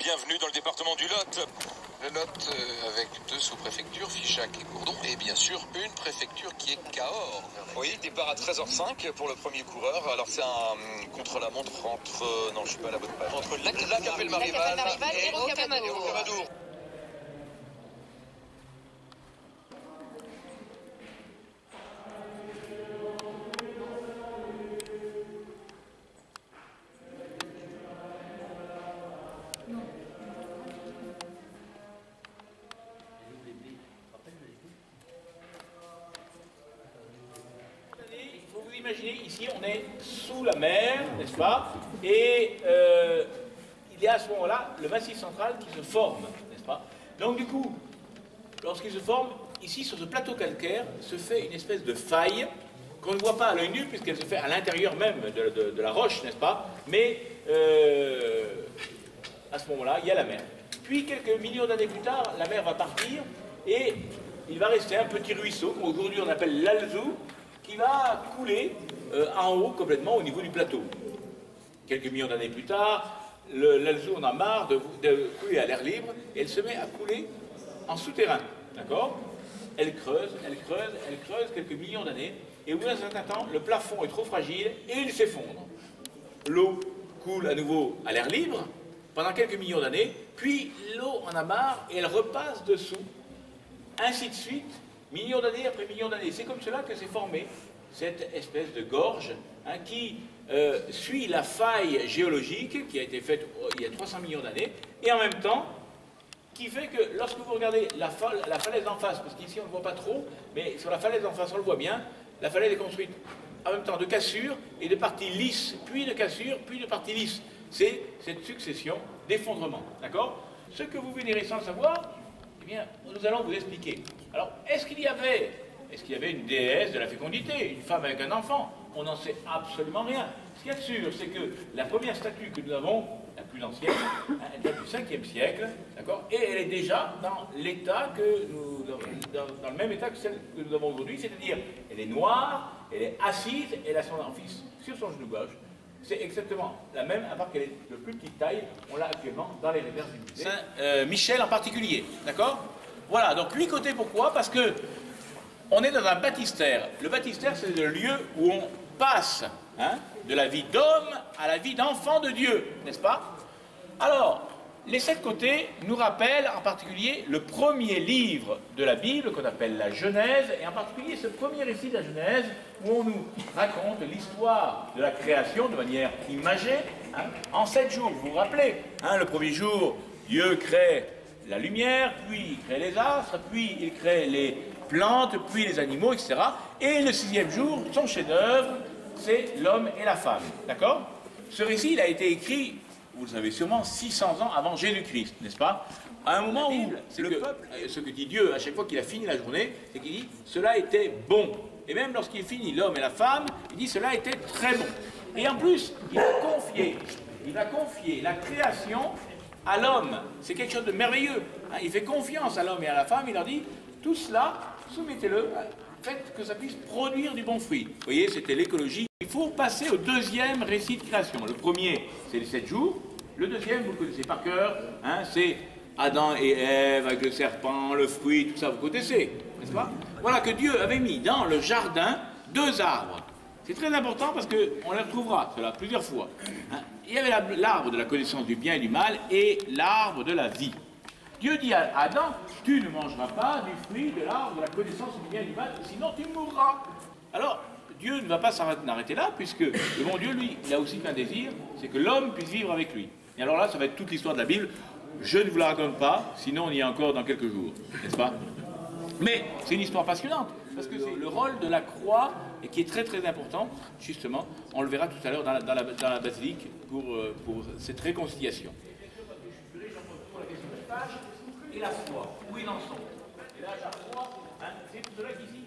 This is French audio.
bienvenue dans le département du Lot. Le Lot avec 2 sous-préfectures, Figeac et Gourdon, et bien sûr une préfecture qui est Cahors. Oui, départ à 13h05 pour le premier coureur. Alors c'est un contre-la-montre entre... non, je suis pas à la bonne page. Entre la Capelle-Marival et Rocamadour. Imaginez, ici on est sous la mer, n'est-ce pas? Et il y a à ce moment-là le massif central qui se forme, n'est-ce pas? Donc du coup, lorsqu'il se forme, ici sur ce plateau calcaire, se fait une espèce de faille qu'on ne voit pas à l'œil nu puisqu'elle se fait à l'intérieur même de la roche, n'est-ce pas? Mais à ce moment-là, il y a la mer. Puis quelques millions d'années plus tard, la mer va partir et il va rester un petit ruisseau qu'aujourd'hui on appelle l'Alzou, qui va couler en haut complètement au niveau du plateau. Quelques millions d'années plus tard, l'Alzou en a marre de couler à l'air libre et elle se met à couler en souterrain. D'accord? Elle creuse, elle creuse, elle creuse quelques millions d'années et au bout d'un certain temps, le plafond est trop fragile et il s'effondre. L'eau coule à nouveau à l'air libre pendant quelques millions d'années, puis l'eau en a marre et elle repasse dessous, ainsi de suite, millions d'années après millions d'années. C'est comme cela que s'est formée cette espèce de gorge qui suit la faille géologique qui a été faite il y a 300 millions d'années et en même temps qui fait que lorsque vous regardez la falaise d'en face, parce qu'ici on ne le voit pas trop, mais sur la falaise d'en face on le voit bien, la falaise est construite en même temps de cassures et de parties lisses, puis de cassures, puis de parties lisses. C'est cette succession d'effondrements. D'accord? Ce que vous vénérez sans le savoir, eh bien, nous allons vous expliquer. Alors, est-ce qu'il y avait une déesse de la fécondité, une femme avec un enfant? On n'en sait absolument rien. Ce qu'il y a de sûr, c'est que la première statue que nous avons, la plus ancienne, elle date du 5e siècle, d'accord? Et elle est déjà dans l'état que nous, dans le même état que celle que nous avons aujourd'hui, c'est-à-dire, elle est noire, elle est assise, et elle a son fils sur son genou gauche. C'est exactement la même, à part qu'elle est de plus petite taille. On l'a actuellement dans les réserves du musée. Saint-Michel en particulier, d'accord? Voilà, donc 8 côtés, pourquoi? Parce que on est dans un baptistère. Le baptistère, c'est le lieu où on passe de la vie d'homme à la vie d'enfant de Dieu, n'est-ce pas? Alors, les 7 côtés nous rappellent en particulier le premier livre de la Bible qu'on appelle la Genèse, et en particulier ce premier récit de la Genèse où on nous raconte l'histoire de la création de manière imagée, en 7 jours. Vous vous rappelez, le premier jour, Dieu crée la lumière, puis il crée les astres, puis il crée les plantes, puis les animaux, etc. Et le 6e jour, son chef-d'œuvre, c'est l'homme et la femme. D'accord? Ce récit, il a été écrit, vous le savez sûrement, 600 ans avant Jésus-Christ, n'est-ce pas? À un moment où le peuple, ce que dit Dieu à chaque fois qu'il a fini la journée, c'est qu'il dit « cela était bon ». Et même lorsqu'il finit l'homme et la femme, il dit « cela était très bon ». Et en plus, il a confié la création à l'homme. C'est quelque chose de merveilleux. Il fait confiance à l'homme et à la femme, il leur dit « tout cela, soumettez-le, faites que ça puisse produire du bon fruit ». Vous voyez, c'était l'écologie. Il faut passer au 2e récit de création. Le premier, c'est les 7 jours. Le 2e, vous le connaissez par cœur, c'est Adam et Ève avec le serpent, le fruit, tout ça, vous connaissez, n'est-ce pas? Voilà que Dieu avait mis dans le jardin 2 arbres. C'est très important parce qu'on les retrouvera, cela, plusieurs fois. Il y avait l'arbre de la connaissance du bien et du mal et l'arbre de la vie. Dieu dit à Adam, tu ne mangeras pas du fruit de l'arbre de la connaissance du bien et du mal, sinon tu mourras. Alors, Dieu ne va pas s'arrêter là, puisque le bon Dieu, lui, il a aussi qu'un désir, c'est que l'homme puisse vivre avec lui. Et alors là, ça va être toute l'histoire de la Bible. Je ne vous la raconte pas, sinon on y est encore dans quelques jours, n'est-ce pas? Mais c'est une histoire passionnante, parce que c'est le rôle de la croix, et qui est très très important, justement, on le verra tout à l'heure dans la basilique, pour cette réconciliation. Et la foi, où ils en sont? Et là, la foi, c'est tout cela qu'ici,